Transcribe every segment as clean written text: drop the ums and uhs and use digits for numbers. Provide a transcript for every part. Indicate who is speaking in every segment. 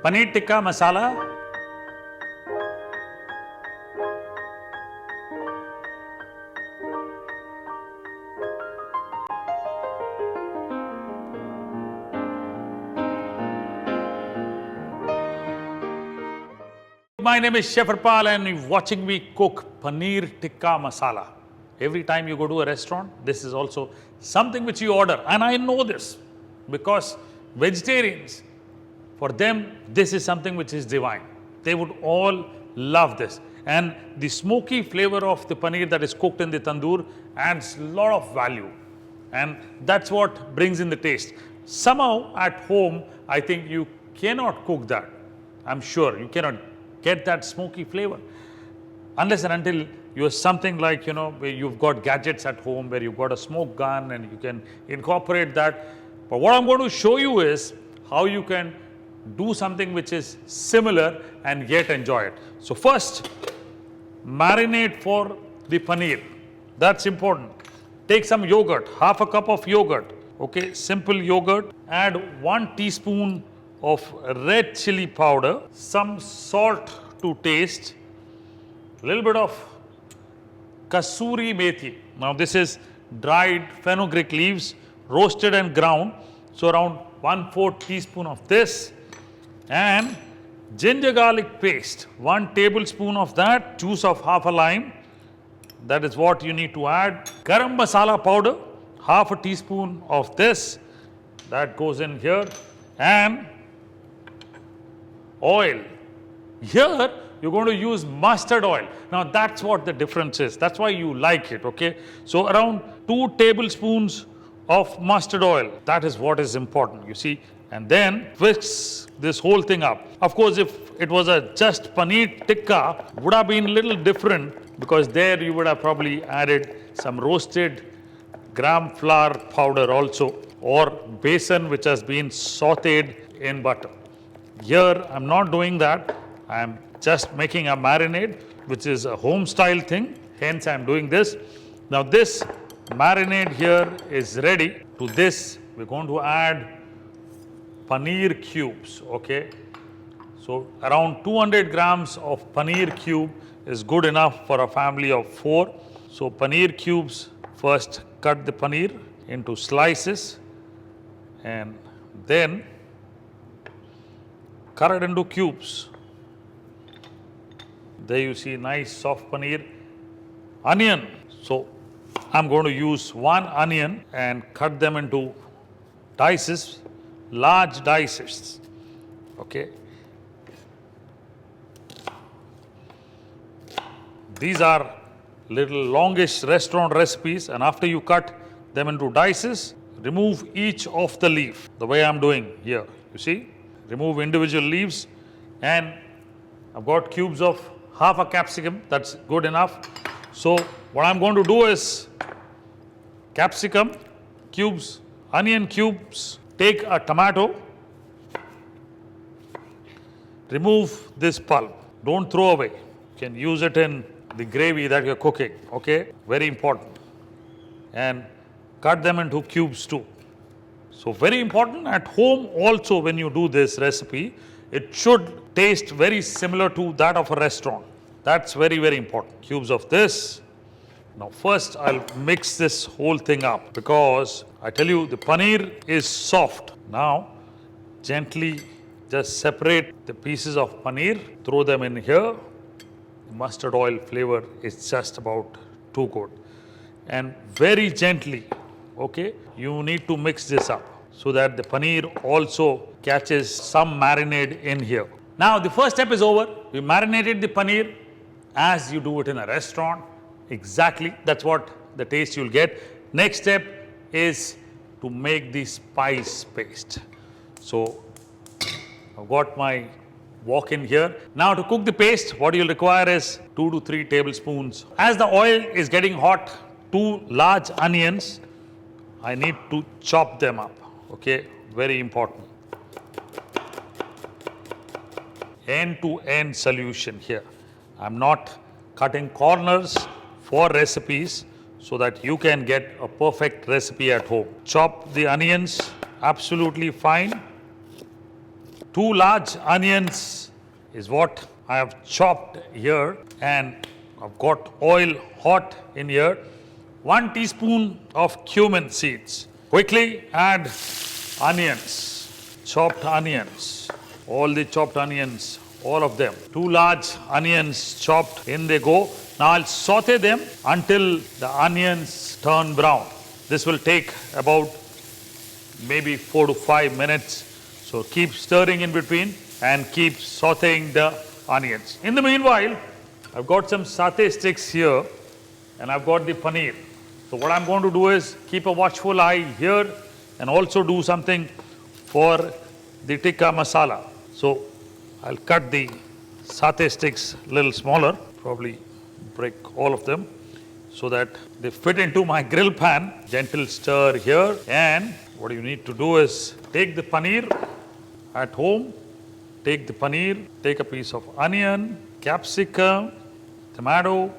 Speaker 1: Paneer Tikka Masala. My name is Chef Harpal and you're watching me cook Paneer Tikka Masala. Every time you go to a restaurant, this is also something which you order. And I know this because vegetarians, for them, this is something which is divine. They would all love this. And the smoky flavor of the paneer that is cooked in the tandoor adds a lot of value. And that's what brings in the taste. Somehow at home, I think you cannot cook that. I'm sure you cannot get that smoky flavor unless and until you have something like, where you've got gadgets at home, where you've got a smoke gun and you can incorporate that. But what I'm going to show you is how you can do something which is similar and yet enjoy it. So first, marinate for the paneer. That's important. Take some yogurt, half a cup of yogurt, okay, simple yogurt. Add 1 teaspoon of red chili powder, some salt to taste, a little bit of kasuri methi. Now this is dried fenugreek leaves, roasted and ground. So around 1/4 teaspoon of this, and ginger garlic paste, 1 tablespoon of that, juice of half a lime. That is what you need to add. Garam masala powder, half a teaspoon of this, that goes in here, and oil. Here you're going to use mustard oil. Now that's what the difference is. That's why you like it, okay? So around 2 tablespoons of mustard oil. That is what is important, you see. And then whisk this whole thing up. Of course, if it was a just paneer tikka, would have been a little different because there you would have probably added some roasted gram flour powder also, or besan which has been sauteed in butter. Here I'm not doing that. I'm just making a marinade, which is a home style thing. Hence I'm doing this. Now this marinade here is ready. To this we're going to add paneer cubes, okay? So around 200 grams of paneer cube is good enough for a family of 4. So paneer cubes, first cut the paneer into slices and then cut it into cubes. There you see nice soft paneer. Onion. So I'm going to use 1 onion and cut them into dices, large dices. Okay. These are little longish restaurant recipes, and after you cut them into dices, remove each of the leaf the way I'm doing here. You see? Remove individual leaves, and I've got cubes of half a capsicum. That's good enough. So what I'm going to do is capsicum cubes, onion cubes, take a tomato, remove this pulp. Don't throw away. You can use it in the gravy that you're cooking. Okay, very important. And cut them into cubes too. So very important at home also, when you do this recipe, it should taste very similar to that of a restaurant. That's very, very important. Cubes of this. Now first I'll mix this whole thing up because I tell you the paneer is soft. Now gently just separate the pieces of paneer, throw them in here. The mustard oil flavor is just about too good. And very gently, okay, you need to mix this up so that the paneer also catches some marinade in here. Now the first step is over. We marinated the paneer as you do it in a restaurant. Exactly, that's what the taste you'll get. Next step is to make the spice paste. So I've got my wok in here. Now to cook the paste, what you'll require is 2 to 3 tablespoons. As the oil is getting hot, 2 large onions, I need to chop them up. Okay, very important. End-to-end solution here. I'm not cutting corners for recipes so that you can get a perfect recipe at home. Chop the onions absolutely fine. 2 large onions is what I have chopped here, and I've got oil hot in here. 1 teaspoon of cumin seeds. Quickly add onions, chopped onions, all the chopped onions, all of them. 2 large onions chopped, in they go. Now I'll saute them until the onions turn brown. This will take about maybe 4 to 5 minutes. So keep stirring in between and keep sauteing the onions. In the meanwhile, I've got some satay sticks here and I've got the paneer. So what I'm going to do is keep a watchful eye here and also do something for the tikka masala. So I'll cut the satay sticks a little smaller, probably break all of them so that they fit into my grill pan. Gentle stir here, and what you need to do is take the paneer at home, take the paneer, take a piece of onion, capsicum, tomato,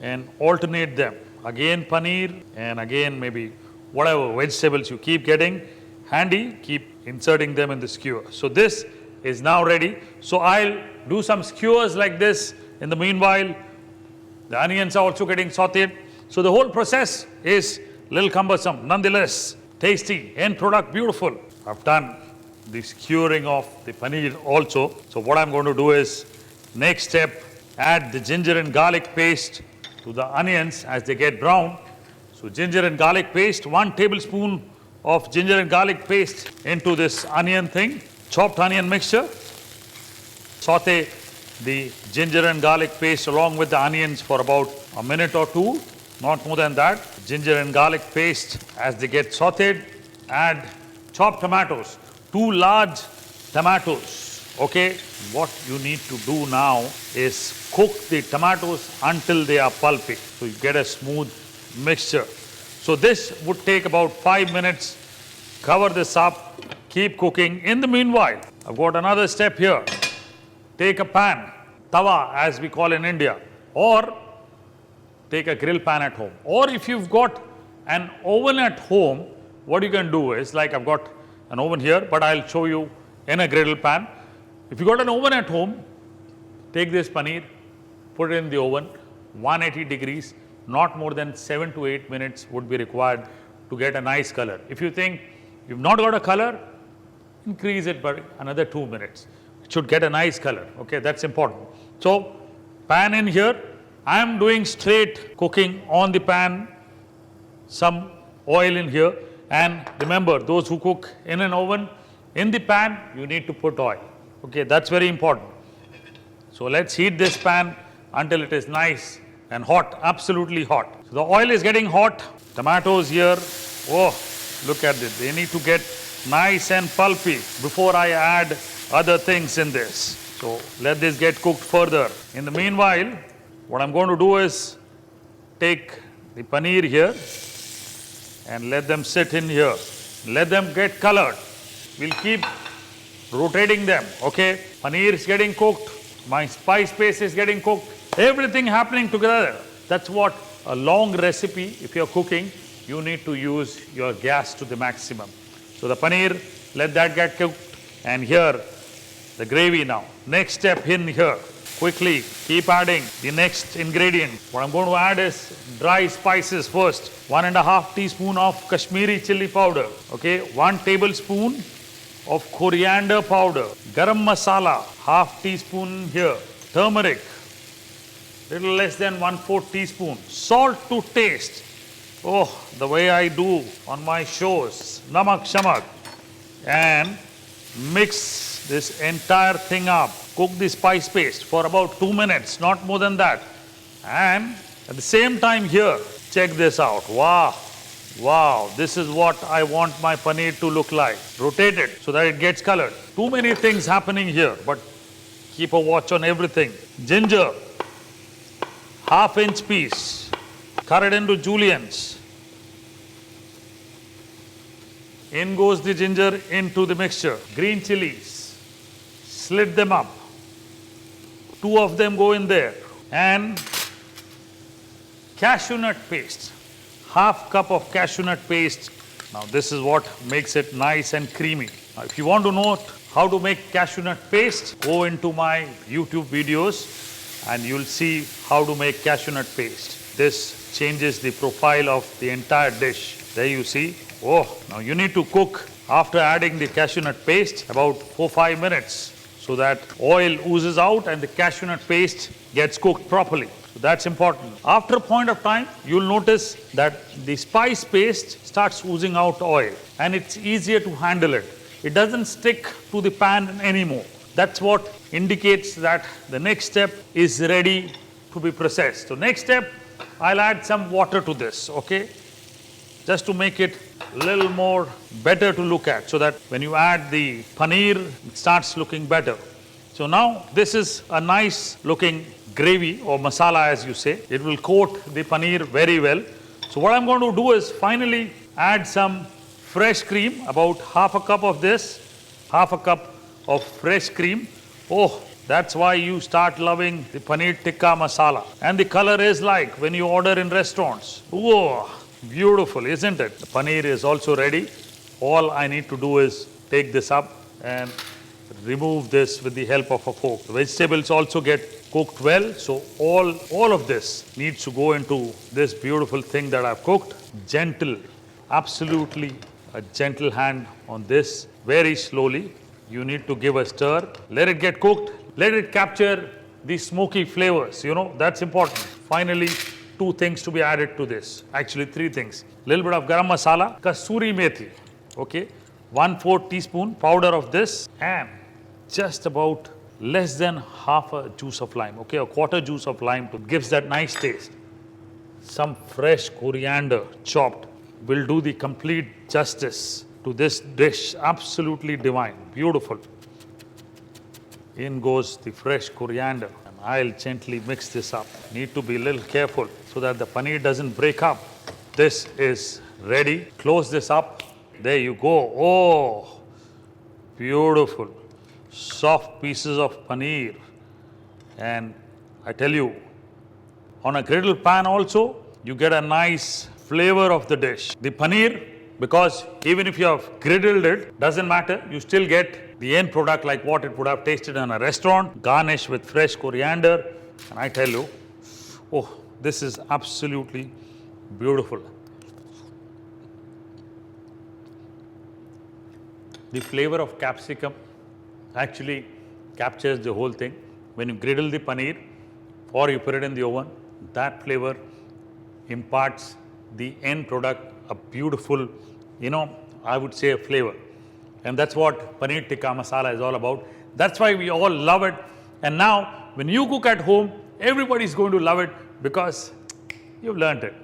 Speaker 1: and alternate them. Again paneer and again maybe whatever vegetables you keep getting handy, keep inserting them in the skewer. So this is now ready. So I'll do some skewers like this. In the meanwhile, the onions are also getting sauteed. So the whole process is a little cumbersome. Nonetheless, tasty, end product beautiful. I've done the skewering of the paneer also. So what I'm going to do is, next step, add the ginger and garlic paste to the onions as they get brown. So ginger and garlic paste, 1 tablespoon of ginger and garlic paste into this onion thing. Chopped onion mixture. Saute the ginger and garlic paste along with the onions for about a minute or 2, not more than that. Ginger and garlic paste as they get sauteed. Add chopped tomatoes, 2 large tomatoes. Okay, what you need to do now is cook the tomatoes until they are pulpy, so you get a smooth mixture. So this would take about 5 minutes. Cover this up, keep cooking. In the meanwhile, I've got another step here. Take a pan, tawa as we call in India, or take a grill pan at home. Or if you've got an oven at home, what you can do is, like I've got an oven here, but I'll show you in a griddle pan. If you got an oven at home, take this paneer, put it in the oven, 180 degrees, not more than 7 to 8 minutes would be required to get a nice color. If you think you've not got a color, increase it by another 2 minutes. It should get a nice color. Okay, that's important. So, pan in here. I am doing straight cooking on the pan, some oil in here. And remember, those who cook in an oven, in the pan, you need to put oil. Okay, that's very important. So let's heat this pan until it is nice and hot, absolutely hot. So the oil is getting hot. Tomatoes here, oh, look at this. They need to get nice and pulpy before I add other things in this. So let this get cooked further. In the meanwhile, what I'm going to do is take the paneer here and let them sit in here. Let them get colored. We'll keep rotating them, okay? Paneer is getting cooked. My spice paste is getting cooked. Everything happening together. That's what a long recipe, if you're cooking, you need to use your gas to the maximum. So the paneer, let that get cooked. And here, the gravy now. Next step in here. Quickly, keep adding the next ingredient. What I'm going to add is dry spices first. 1.5 teaspoon of Kashmiri chili powder. Okay, 1 tablespoon of coriander powder. Garam masala, half teaspoon here. Turmeric, little less than 1/4 teaspoon. Salt to taste. Oh, the way I do on my shows. Namak shamak. And mix this entire thing up. Cook the spice paste for about 2 minutes, not more than that. And at the same time here, check this out. Wow. Wow, this is what I want my paneer to look like. Rotate it so that it gets colored. Too many things happening here, but keep a watch on everything. Ginger, 1/2 inch piece, cut it into juliennes. In goes the ginger into the mixture. Green chilies, slit them up. 2 of them go in there. And cashew nut paste, 1/2 cup of cashew nut paste. Now this is what makes it nice and creamy. Now if you want to know how to make cashew nut paste, go into my YouTube videos and you'll see how to make cashew nut paste. This changes the profile of the entire dish. There you see. Oh, now you need to cook after adding the cashew nut paste about 4-5 minutes so that oil oozes out and the cashew nut paste gets cooked properly. So that's important. After a point of time, you'll notice that the spice paste starts oozing out oil and it's easier to handle it. It doesn't stick to the pan anymore. That's what indicates that the next step is ready to be processed. So next step, I'll add some water to this, okay? Just to make it a little more better to look at so that when you add the paneer, it starts looking better. So now this is a nice looking gravy or masala as you say. It will coat the paneer very well. So what I'm going to do is finally add some fresh cream, about half a cup of this, half a cup of fresh cream. Oh, that's why you start loving the paneer tikka masala. And the color is like when you order in restaurants. Whoa, beautiful, isn't it? The paneer is also ready. All I need to do is take this up and remove this with the help of a fork. The vegetables also get cooked well, so all of this needs to go into this beautiful thing that I've cooked. Gentle, absolutely a gentle hand on this, very slowly. You need to give a stir, let it get cooked, let it capture the smoky flavors, that's important. Finally, 2 things to be added to this, actually 3 things. Little bit of garam masala, kasuri methi, okay, 1/4 teaspoon powder of this, and just about less than half a juice of lime, okay, a quarter juice of lime to gives that nice taste. Some fresh coriander chopped will do the complete justice to this dish. Absolutely divine, beautiful. In goes the fresh coriander. And I'll gently mix this up. Need to be a little careful so that the paneer doesn't break up. This is ready. Close this up. There you go. Oh, beautiful. Soft pieces of paneer. And I tell you, on a griddle pan also, you get a nice flavor of the dish. The paneer, because even if you have griddled it, doesn't matter, you still get the end product like what it would have tasted in a restaurant, garnished with fresh coriander. And I tell you, oh, this is absolutely beautiful. The flavor of capsicum actually captures the whole thing. When you griddle the paneer or you put it in the oven, that flavor imparts the end product a beautiful, I would say a flavor. And that's what paneer tikka masala is all about. That's why we all love it. And now, when you cook at home, everybody's going to love it because you've learned it.